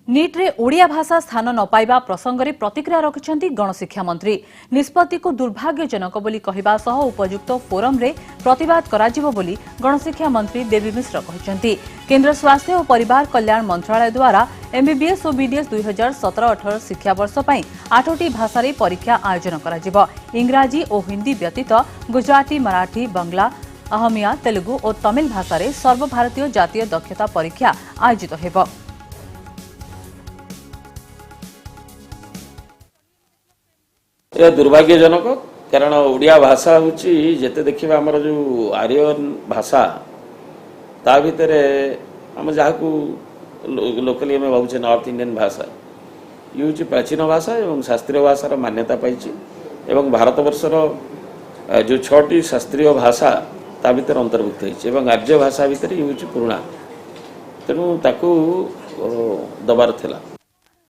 नीट्रे ओडिया भाषा स्थान न पाइबा प्रसंगरे प्रतिक्रिया रखिछन्ति गणशिक्षा मंत्री। निष्पत्ति को दुर्भाग्यजनक बोली कहिबा सह उपयुक्त फोरम रे प्रतिवाद कराजिबो बोली गणशिक्षा मंत्री देवी मिश्र कहिछन्ति। केन्द्र स्वास्थ्य और परिवार कल्याण मंत्रालय द्वारा एमबीबीएस और बीडीएस 2017-18 शिक्षा वर्ष पई 8टी भाषा रे परीक्षा आयोजन कराजिबो। इंग्राजी और हिंदी व्यतीत गुजराती, मराठी, बंगला, अहमिया, तेलुगु और तमिल भाषा रे सर्वभारतीय जातीय दक्षता परीक्षा आयोजित हेबो। यह दुर्भाग्यजनक कारण ओडिया भाषा हूँ जिते देखा आमर जो आर्यन भाषा ता भितर आम जहाँ को लोकली आम भावे नॉर्थ इंडियन भाषा ये हूँ प्राचीन भाषा और शास्त्रीय भाषार मान्यता पाई एवं भारत वर्षर जो 6टी शास्त्रीय भाषा ता भितर अंतर्भुक्त हो आर्य भाषा भितर ये हूँ पुराणा तेणु ताकू दबार थिला।